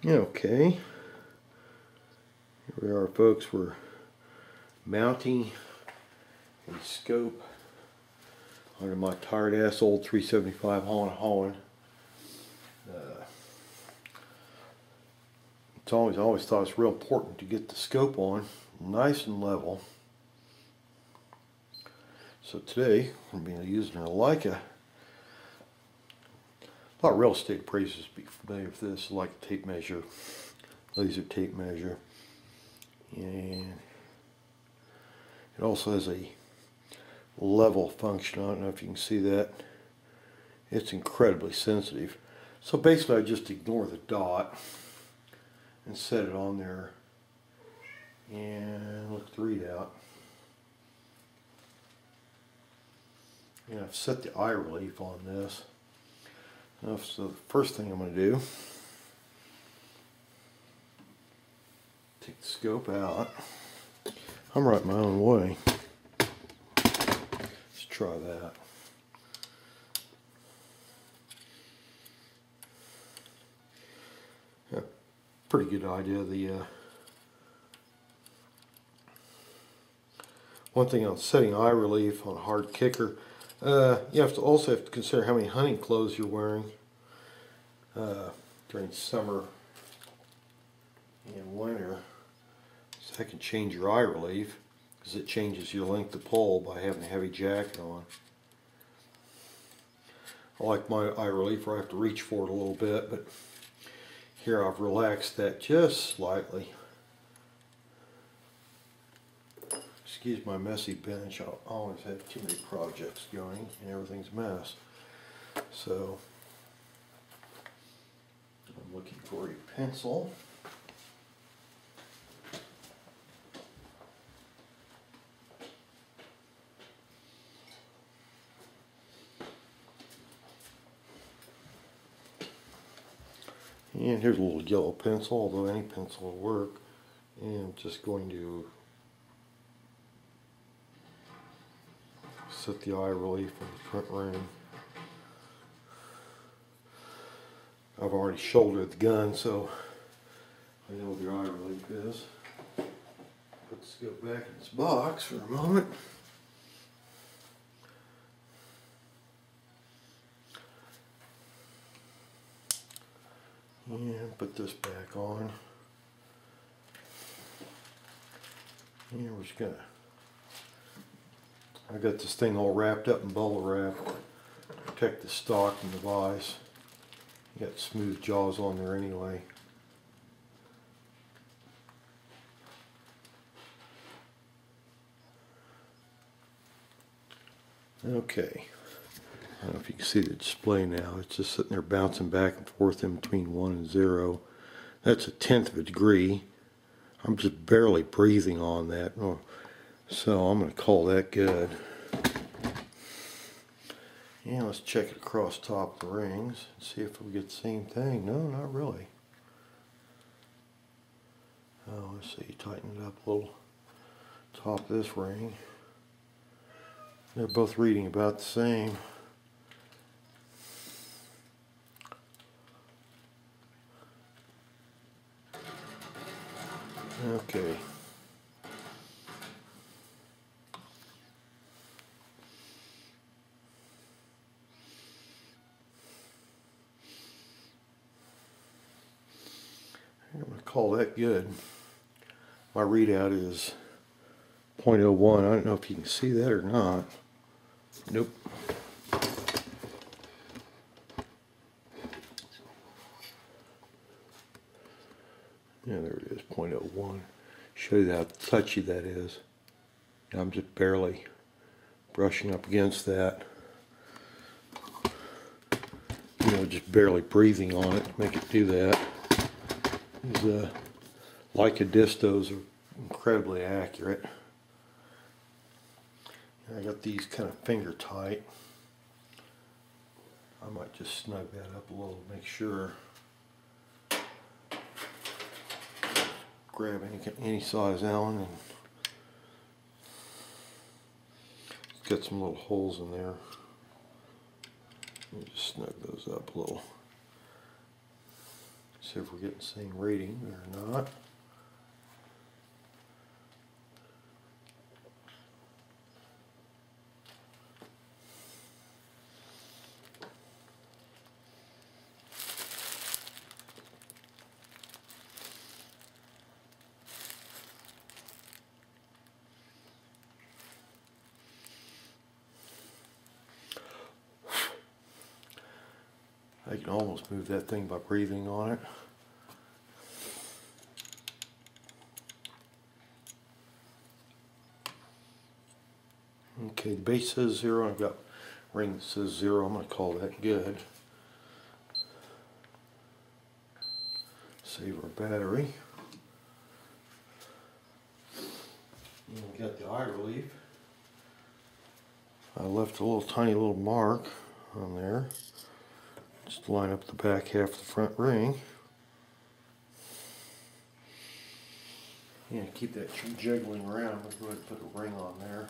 Okay, here we are, folks. We're mounting a scope onto my tired ass old 375 Holland. I always thought it's real important to get the scope on nice and level. So today I'm going to be using a Leica. A lot of real estate appraisers be familiar with this, like tape measure, laser tape measure, and it also has a level function. I don't know if you can see that. It's incredibly sensitive. So basically I just ignore the dot and set it on there and look at the readout. And I've set the eye relief on this. So the first thing I'm going to do, take the scope out. I'm right my own way. Let's try that. Yeah, pretty good idea. The one thing on setting eye relief on a hard kicker, you also have to consider how many hunting clothes you're wearing during summer and winter. So that can change your eye relief, because it changes your length of pull by having a heavy jacket on. I like my eye relief where I have to reach for it a little bit, but here I've relaxed that just slightly. Excuse my messy bench. I always have too many projects going and everything's a mess. So I'm looking for a pencil. And here's a little yellow pencil, although any pencil will work. And I'm just going to set the eye relief on the front ring. I've already shouldered the gun, so I know what the eye relief is. Put the scope back in its box for a moment. And put this back on. And we're just gonna, I got this thing all wrapped up in bubble wrap to protect the stock and the vise. You got smooth jaws on there anyway. Okay. I don't know if you can see the display now. It's just sitting there bouncing back and forth in between 1 and 0. That's 1/10 of a degree. I'm just barely breathing on that. So I'm going to call that good. And let's check it across top of the rings and see if we get the same thing. No, not really. Oh, let's see. Tighten it up a little. Top of this ring. They're both reading about the same. Okay. I'm going to call that good. My readout is 0.01. I don't know if you can see that or not. Nope. Yeah, there it is, 0.01. Show you how touchy that is. I'm just barely brushing up against that. You know, just barely breathing on it to make it do that. These Leica Distos are incredibly accurate. And I got these kind of finger tight. I might just snug that up a little to make sure. Grab any size Allen, and it's got some little holes in there. Let me just snug those up a little. See if we're getting the same reading or not. I can almost move that thing by breathing on it. Okay, the base says 0, and I've got a ring that says 0. I'm going to call that good. Save our battery. And we got the eye relief. I left a little tiny little mark on there. Just line up the back half of the front ring. And keep that jiggling around. I'm going to go ahead and put a ring on there.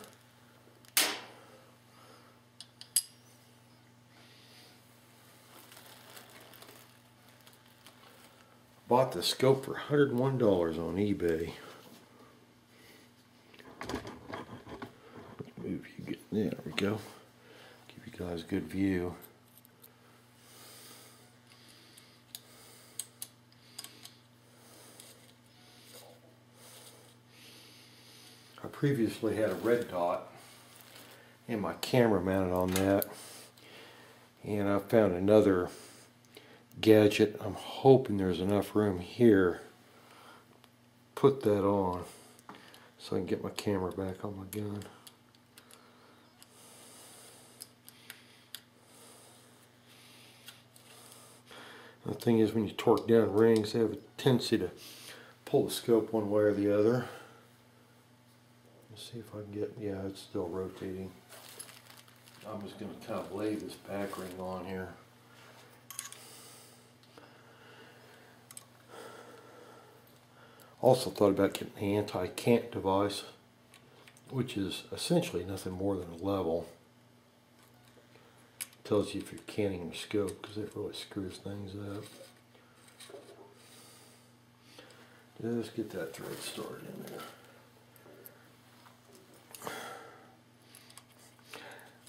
Bought the scope for $101 on eBay. Let's move you get there we go. Give you guys a good view. I previously had a red dot and my camera mounted on that, and I found another gadget. I'm hoping there's enough room here to put that on so I can get my camera back on my gun. The thing is, when you torque down rings, they have a tendency to pull the scope one way or the other. Let's see if I can get, yeah, it's still rotating. I'm just going to kind of lay this back ring on here. Also thought about getting the anti-cant device, which is essentially nothing more than a level. Tells you if you're canting your scope, because it really screws things up. Just get that thread started in there.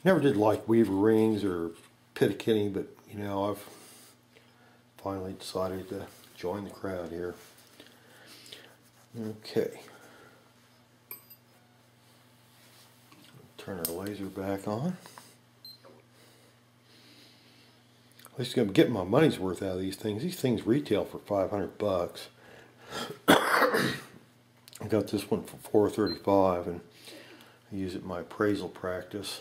Never did like weaver rings or piticking, but you know, I've finally decided to join the crowd here. Okay. Turn our laser back on. At least I'm getting my money's worth out of these things. These things retail for $500. I got this one for $435, and I use it in my appraisal practice.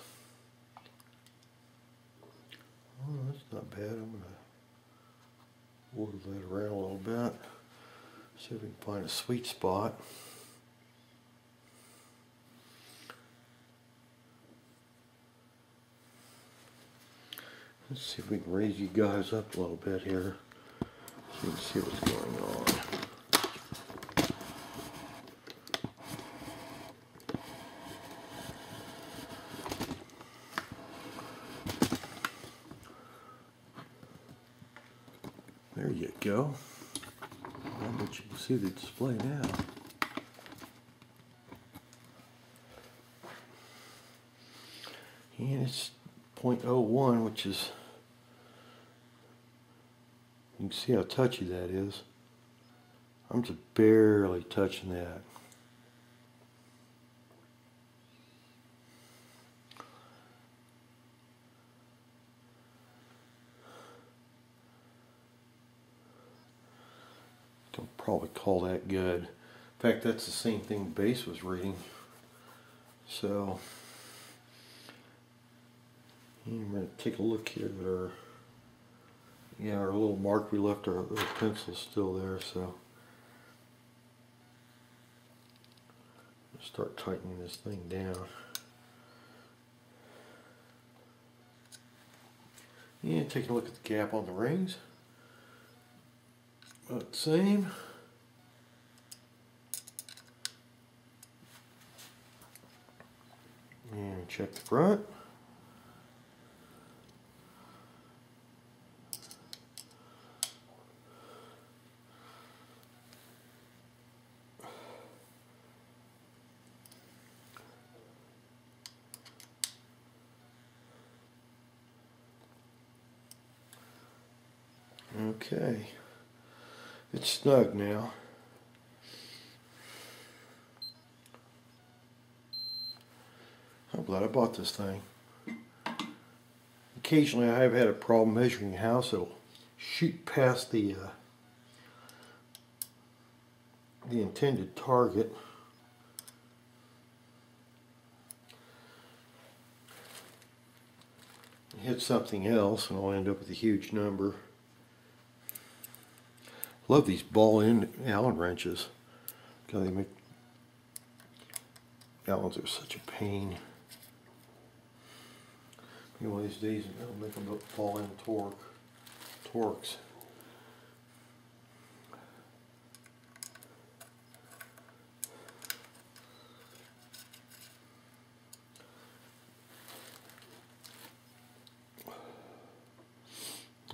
Oh, that's not bad. I'm going to order that around a little bit. See if we can find a sweet spot. Let's see if we can raise you guys up a little bit here so you can see what's going on. There you go. I bet you can see the display now. And it's 0.01, which is, you can see how touchy that is. I'm just barely touching that. I'll probably call that good. In fact, that's the same thing the base was reading. So, I'm going to take a look here at our, yeah, our little mark we left, our little pencil's still there, so I'll start tightening this thing down. And taking a look at the gap on the rings. About the same. And check the front. Okay, it's snug now. I'm glad I bought this thing. Occasionally I have had a problem measuring a house. It'll shoot past the intended target. Hit something else and I'll end up with a huge number. Love these ball-end Allen wrenches. God, they make Allens are such a pain. Maybe one of these days I'll make them ball-end Torx.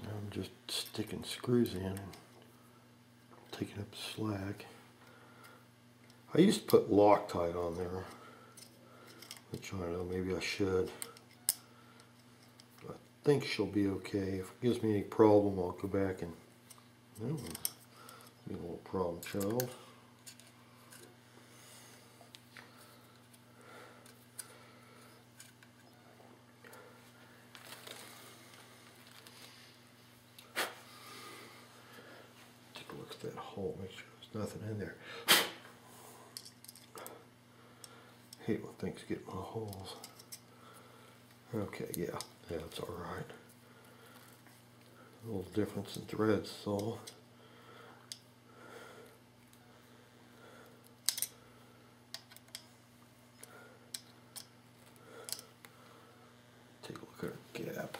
I'm just sticking screws in and taking up slack. I used to put Loctite on there, which I don't know, maybe I should. I think she'll be okay. If it gives me any problem, I'll go back and be a little problem child. Take a look at that hole, make sure there's nothing in there. I hate when things get in my holes. Okay, yeah, that's alright. A little difference in threads, so. Take a look at our gap.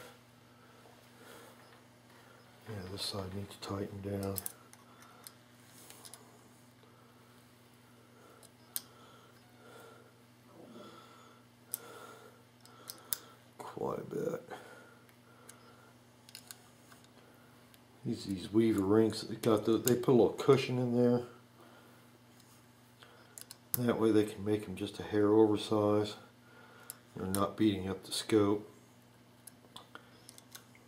Yeah, this side needs to tighten down. Quite a bit. These weaver rings, they put a little cushion in there. That way they can make them just a hair oversized. They're not beating up the scope.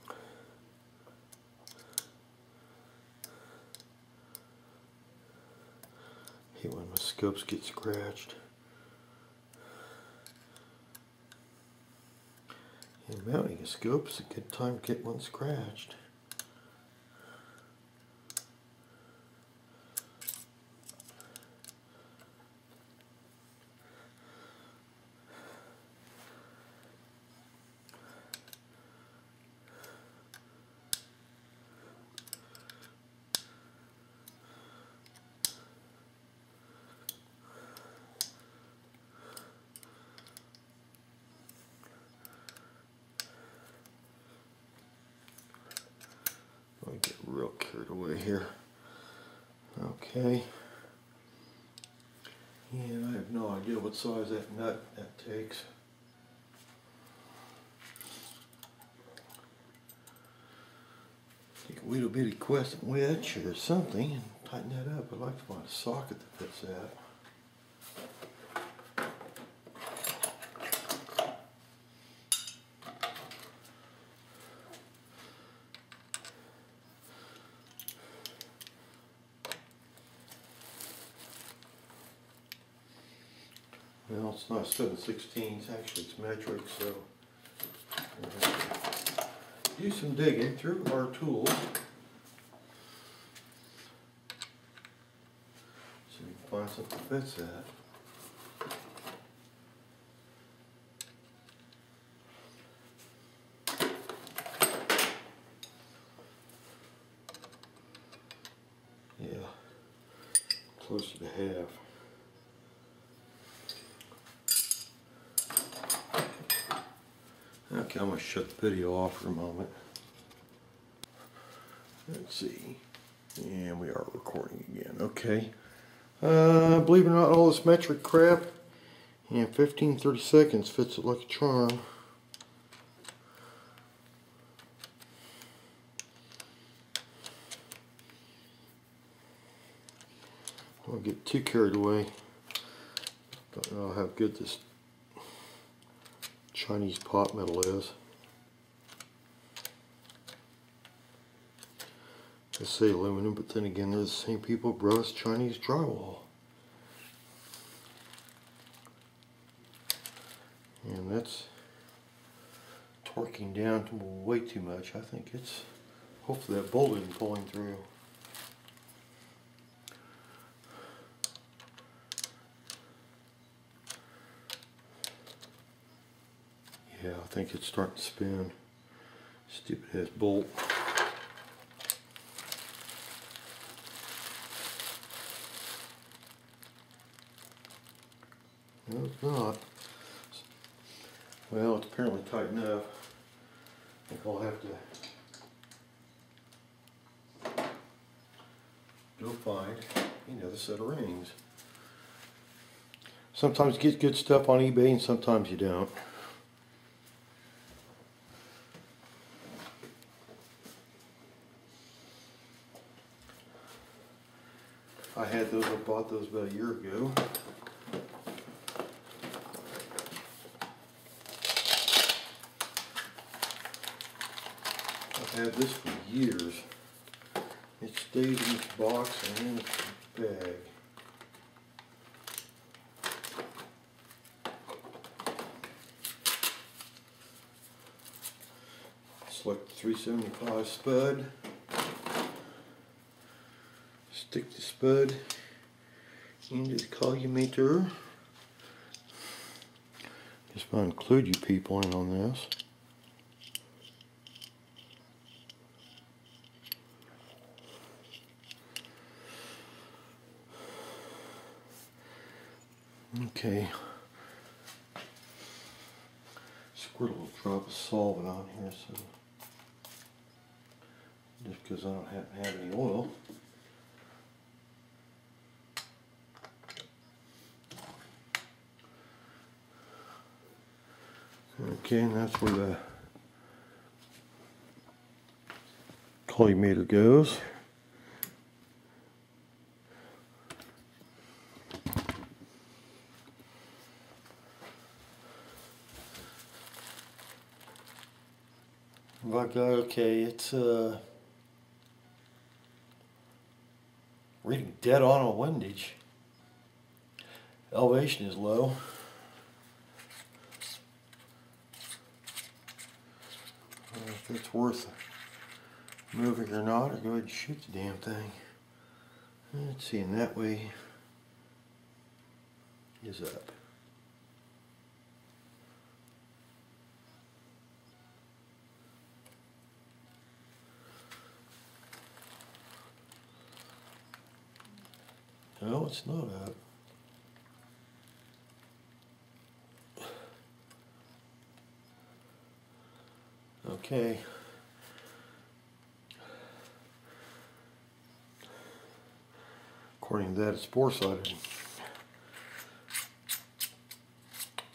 I hate when my scopes get scratched. And mounting a scope is a good time to get one scratched. I get real carried away here. Okay. And I have no idea what size that nut that takes. Take a little bitty crescent wedge or something and tighten that up. I'd like to find a socket that fits that. Well, it's not 7/16, actually it's metric, so do some digging through our tools. So we can find something that fits that. Yeah, closer to half. Okay, I'm going to shut the video off for a moment. Let's see. And we are recording again. Okay. Believe it or not, all this metric crap in 15-30 seconds fits it like a charm. I don't get too carried away. Don't know how good this Chinese pot metal is. I say aluminum, but then again, they're the same people who brought us Chinese drywall. And that's torquing down to way too much. I think it's, hopefully that bolt isn't pulling through. Yeah, I think it's starting to spin. Stupid ass bolt. No, it's not. Well, it's apparently tight enough. I think I'll have to go find another set of rings. Sometimes you get good stuff on eBay and sometimes you don't. I had those, I bought those about a year ago. I've had this for years. It stays in this box and in this bag. Select the 375 spud. Stick the spud into the collimator. Just want to include you people in on this. Okay. Squirt a little drop of solvent on here, so just because I don't have any oil. Okay, and that's where the collimator goes. Okay, it's reading dead on a windage. Elevation is low. If it's worth moving or not, or go ahead and shoot the damn thing. Let's see, and that way is up. No, it's not up. Okay. According to that, it's four-sided.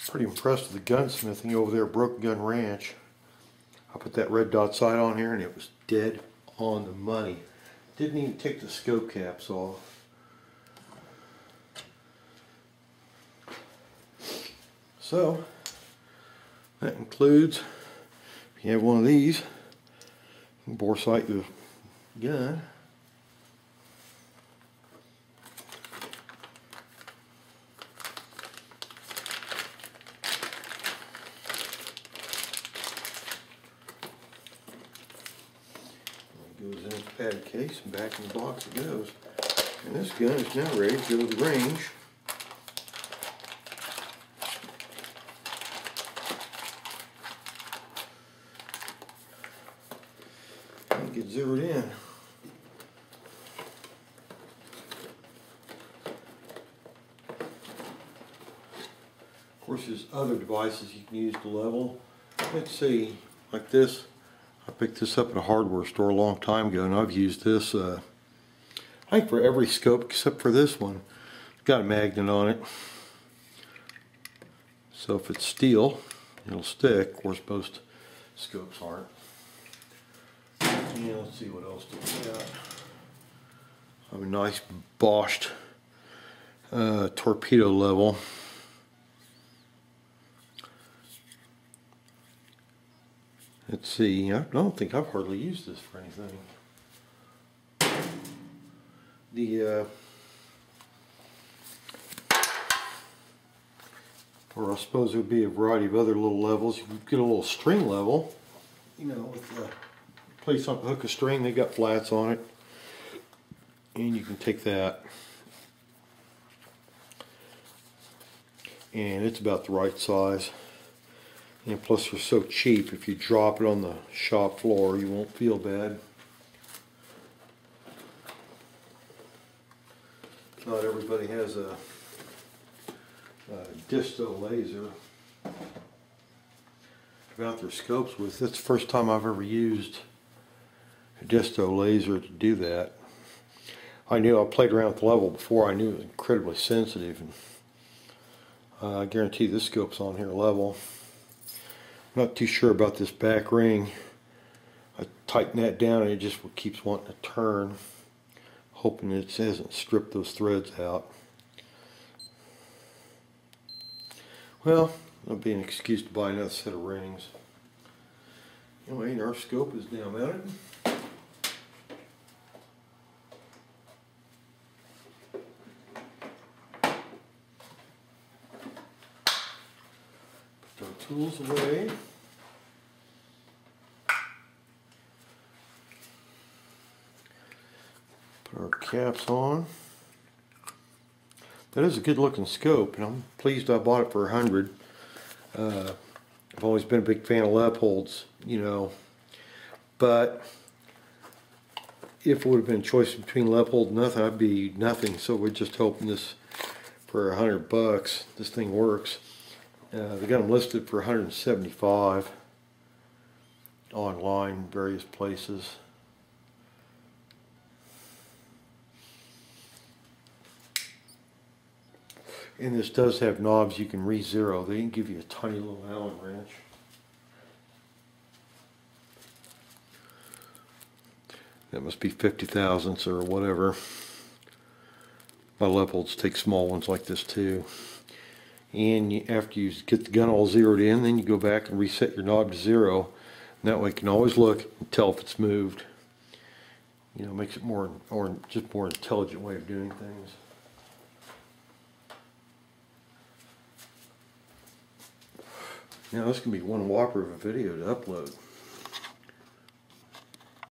Pretty impressed with the gunsmithing over there at Broken Gun Ranch. I put that red dot sight on here and it was dead on the money. Didn't even take the scope caps off. So, that includes, if you have one of these, you can bore sight your gun. It goes in its padded case and back in the box it goes. And this gun is now ready to go to the range. Get zeroed in. Of course, there's other devices you can use to level. Let's see, like this. I picked this up at a hardware store a long time ago, and I've used this, I think, for every scope except for this one. It's got a magnet on it. So if it's steel, it'll stick. Of course, most scopes aren't. Yeah, let's see what else do we got. I have a nice Bosch torpedo level. Let's see, I don't think I've hardly used this for anything. or I suppose there would be a variety of other little levels. You can get a little string level, you know, with the place on the hook of string. They got flats on it, and you can take that, and it's about the right size. And plus, they're so cheap. If you drop it on the shop floor, you won't feel bad. Not everybody has a Disto laser about their scopes with. That's the first time I've ever used a Disto laser to do that. I knew I played around with the level before. I knew it was incredibly sensitive, and I guarantee this scope's on here level. I'm not too sure about this back ring. I tighten that down and it just keeps wanting to turn, hoping it hasn't stripped those threads out. Well, that'll be an excuse to buy another set of rings. Anyway, our scope is now mounted. Put our tools away. Put our caps on. That is a good looking scope, and I'm pleased I bought it for $100. I've always been a big fan of Leopold's, you know, but if it would have been a choice between Leopold and nothing, I'd be nothing. So we're just hoping this for $100. This thing works. They got them listed for $175 online, various places. And this does have knobs you can re-zero. They can give you a tiny little Allen wrench. That must be 50 thousandths or whatever. My Leopolds take small ones like this too. And after you get the gun all zeroed in, then you go back and reset your knob to 0. And that way you can always look and tell if it's moved. You know, makes it just more intelligent way of doing things. Now this can be one whopper of a video to upload.